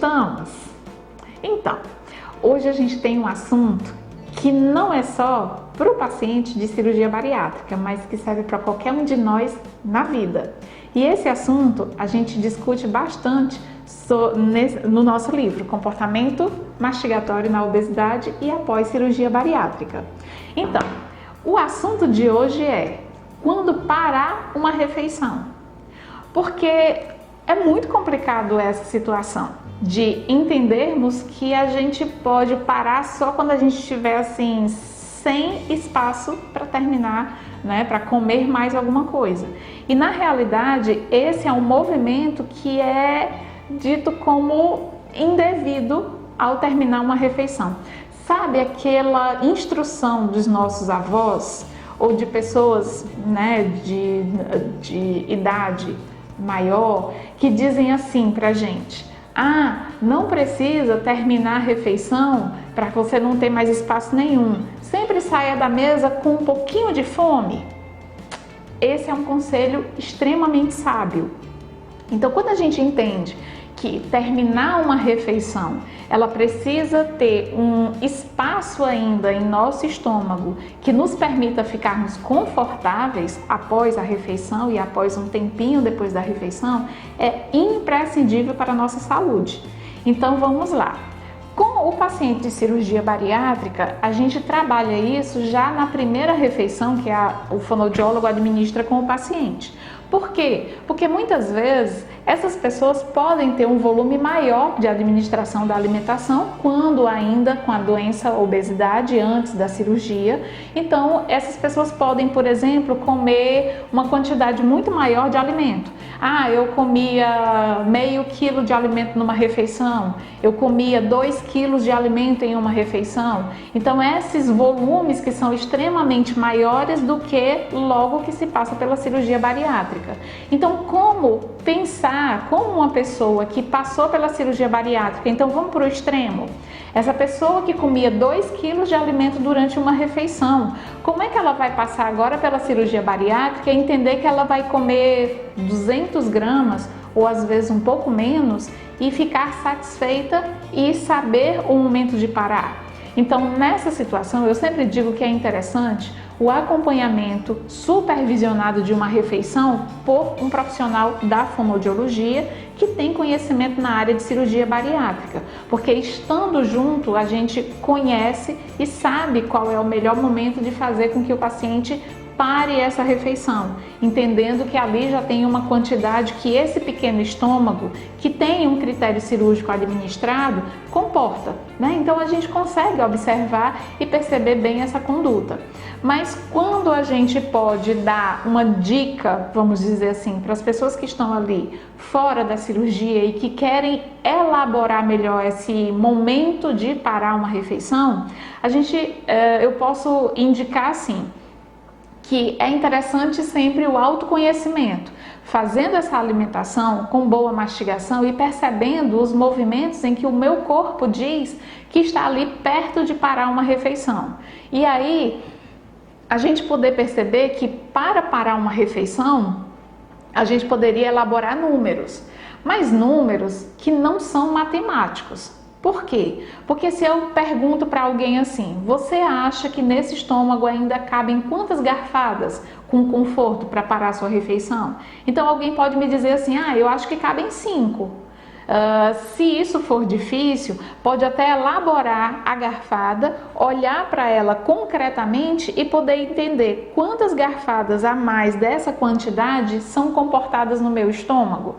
estamos? Então, hoje a gente tem um assunto que não é só para o paciente de cirurgia bariátrica, mas que serve para qualquer um de nós na vida. E esse assunto a gente discute bastante no nosso livro, Comportamento Mastigatório na Obesidade e após cirurgia bariátrica. Então, o assunto de hoje é quando parar uma refeição. Porque é muito complicado essa situação de entendermos que a gente pode parar só quando a gente estiver assim, sem espaço para terminar, né, para comer mais alguma coisa. E na realidade, esse é um movimento que é dito como indevido ao terminar uma refeição. Sabe aquela instrução dos nossos avós ou de pessoas, né, de idade maior que dizem assim pra gente: ah, não precisa terminar a refeição para você não ter mais espaço nenhum. Sempre saia da mesa com um pouquinho de fome. Esse é um conselho extremamente sábio. Então, quando a gente entende que terminar uma refeição, ela precisa ter um espaço ainda em nosso estômago que nos permita ficarmos confortáveis após a refeição e após um tempinho depois da refeição, é imprescindível para a nossa saúde. Então vamos lá. Com o paciente de cirurgia bariátrica, a gente trabalha isso já na primeira refeição que o fonoaudiólogo administra com o paciente. Por quê? Porque muitas vezes essas pessoas podem ter um volume maior de administração da alimentação quando ainda com a doença obesidade antes da cirurgia. Então, essas pessoas podem, por exemplo, comer uma quantidade muito maior de alimento. Ah, eu comia meio quilo de alimento numa refeição, eu comia 2 quilos de alimento em uma refeição. Então, esses volumes que são extremamente maiores do que logo que se passa pela cirurgia bariátrica. Então, como pensar como uma pessoa que passou pela cirurgia bariátrica, então vamos para o extremo, essa pessoa que comia 2 quilos de alimento durante uma refeição, como é que ela vai passar agora pela cirurgia bariátrica e entender que ela vai comer 200 gramas ou às vezes um pouco menos e ficar satisfeita e saber o momento de parar? Então, nessa situação, eu sempre digo que é interessante o acompanhamento supervisionado de uma refeição por um profissional da fonoaudiologia que tem conhecimento na área de cirurgia bariátrica, porque estando junto a gente conhece e sabe qual é o melhor momento de fazer com que o paciente pare essa refeição, entendendo que ali já tem uma quantidade que esse pequeno estômago, que tem um critério cirúrgico administrado, comporta, né? Então a gente consegue observar e perceber bem essa conduta. Mas quando a gente pode dar uma dica, vamos dizer assim, para as pessoas que estão ali fora da cirurgia e que querem elaborar melhor esse momento de parar uma refeição, eu posso indicar assim, que é interessante sempre o autoconhecimento, fazendo essa alimentação com boa mastigação e percebendo os movimentos em que o meu corpo diz que está ali perto de parar uma refeição. E aí, a gente poder perceber que para parar uma refeição, a gente poderia elaborar números, mas números que não são matemáticos. Por quê? Porque se eu pergunto para alguém assim, você acha que nesse estômago ainda cabem quantas garfadas com conforto para parar a sua refeição? Então alguém pode me dizer assim, eu acho que cabem 5. Se isso for difícil, pode até elaborar a garfada, olhar para ela concretamente e poder entender quantas garfadas a mais dessa quantidade são comportadas no meu estômago.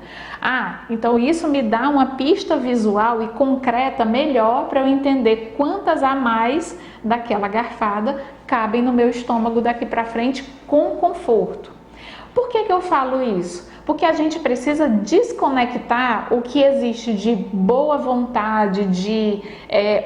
Então isso me dá uma pista visual e concreta melhor para eu entender quantas a mais daquela garfada cabem no meu estômago daqui para frente com conforto. Por que eu falo isso? Porque a gente precisa desconectar o que existe de boa vontade, de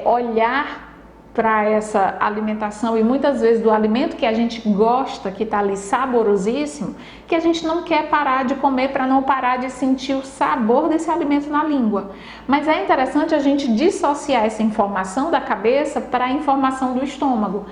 olhar para essa alimentação e muitas vezes do alimento que a gente gosta, que está ali saborosíssimo, que a gente não quer parar de comer para não parar de sentir o sabor desse alimento na língua. Mas é interessante a gente dissociar essa informação da cabeça para a informação do estômago.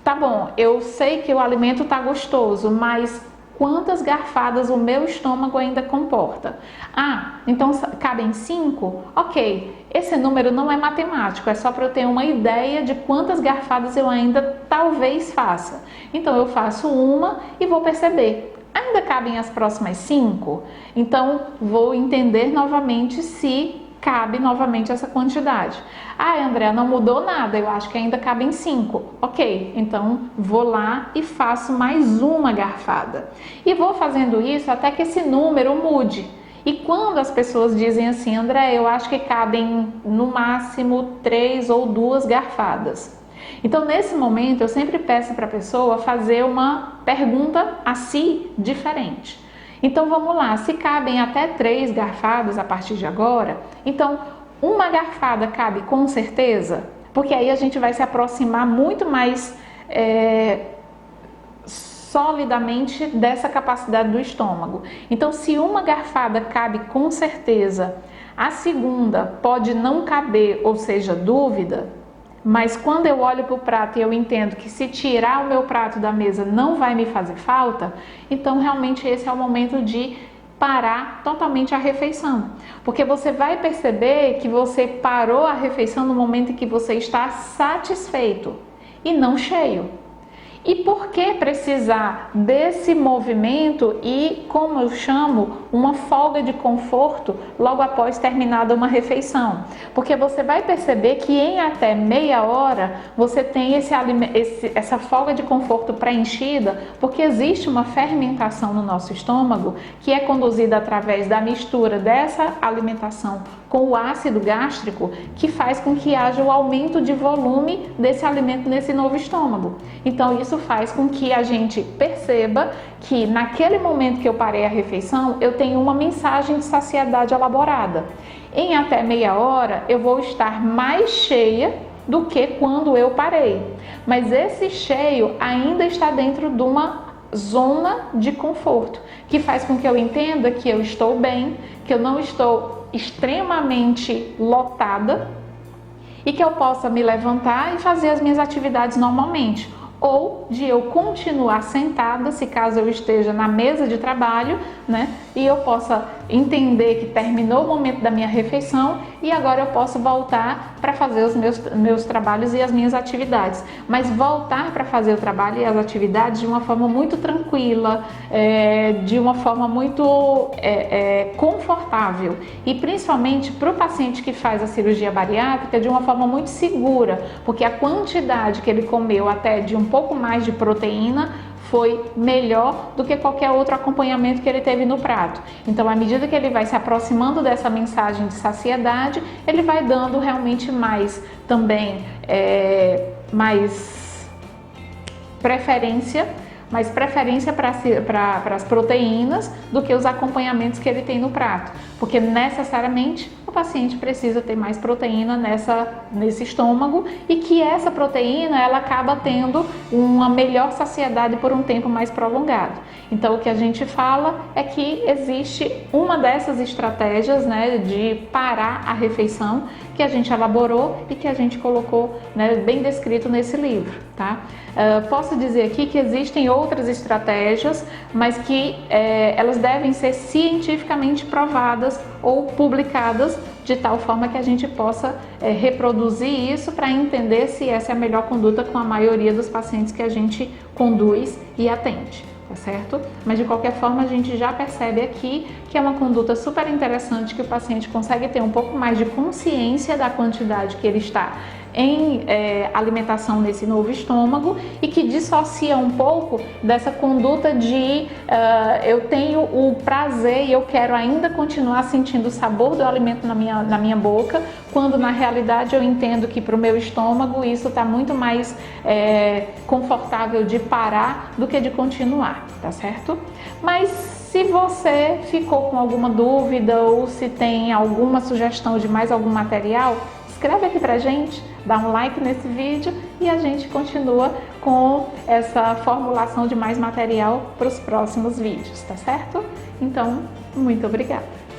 Tá bom, eu sei que o alimento está gostoso, mas quantas garfadas o meu estômago ainda comporta. Ah, então cabem 5? Ok, esse número não é matemático, é só para eu ter uma ideia de quantas garfadas eu ainda talvez faça. Então eu faço uma e vou perceber. Ainda cabem as próximas 5? Então vou entender novamente se cabe novamente essa quantidade. Ah, Andréa, não mudou nada, eu acho que ainda cabem 5. Ok, então vou lá e faço mais uma garfada. E vou fazendo isso até que esse número mude. E quando as pessoas dizem assim, André, eu acho que cabem no máximo 3 ou 2 garfadas. Então, nesse momento, eu sempre peço para a pessoa fazer uma pergunta a si diferente. Então, vamos lá, se cabem até 3 garfadas a partir de agora, então, uma garfada cabe com certeza? Porque aí a gente vai se aproximar muito mais solidamente dessa capacidade do estômago. Então, se uma garfada cabe com certeza, a segunda pode não caber, ou seja, dúvida, mas quando eu olho para o prato e eu entendo que se tirar o meu prato da mesa não vai me fazer falta, então realmente esse é o momento de parar totalmente a refeição. Porque você vai perceber que você parou a refeição no momento em que você está satisfeito e não cheio. E por que precisar desse movimento e, como eu chamo, uma folga de conforto logo após terminada uma refeição? Porque você vai perceber que em até meia hora você tem essa folga de conforto preenchida, porque existe uma fermentação no nosso estômago que é conduzida através da mistura dessa alimentação com o ácido gástrico, que faz com que haja o aumento de volume desse alimento nesse novo estômago. Então isso faz com que a gente perceba que naquele momento que eu parei a refeição, eu tenho uma mensagem de saciedade elaborada. Em até meia hora eu vou estar mais cheia do que quando eu parei. Mas esse cheio ainda está dentro de uma zona de conforto, que faz com que eu entenda que eu estou bem, que eu não estou extremamente lotada e que eu possa me levantar e fazer as minhas atividades normalmente. Ou de eu continuar sentada, se caso eu esteja na mesa de trabalho, né? E eu possa entender que terminou o momento da minha refeição e agora eu posso voltar para fazer os meus trabalhos e as minhas atividades. Mas voltar para fazer o trabalho e as atividades de uma forma muito tranquila, de uma forma muito confortável. E principalmente para o paciente que faz a cirurgia bariátrica, de uma forma muito segura, porque a quantidade que ele comeu até de um pouco mais de proteína foi melhor do que qualquer outro acompanhamento que ele teve no prato. Então, à medida que ele vai se aproximando dessa mensagem de saciedade, ele vai dando realmente mais também, mais preferência para as proteínas do que os acompanhamentos que ele tem no prato, porque necessariamente o paciente precisa ter mais proteína nesse estômago e que essa proteína ela acaba tendo uma melhor saciedade por um tempo mais prolongado. Então o que a gente fala é que existe uma dessas estratégias, né, de parar a refeição que a gente elaborou e que a gente colocou, né, bem descrito nesse livro, tá? Posso dizer aqui que existem outras estratégias, mas que elas devem ser cientificamente provadas ou publicadas de tal forma que a gente possa reproduzir isso para entender se essa é a melhor conduta com a maioria dos pacientes que a gente conduz e atende, tá certo? Mas de qualquer forma a gente já percebe aqui que é uma conduta super interessante, que o paciente consegue ter um pouco mais de consciência da quantidade que ele está em alimentação nesse novo estômago e que dissocia um pouco dessa conduta de eu tenho o prazer e eu quero ainda continuar sentindo o sabor do alimento na minha boca, quando na realidade eu entendo que para o meu estômago isso está muito mais confortável de parar do que de continuar, tá certo? Mas se você ficou com alguma dúvida ou se tem alguma sugestão de mais algum material, escreve aqui pra gente, dá um like nesse vídeo e a gente continua com essa formulação de mais material para os próximos vídeos, tá certo? Então, muito obrigada!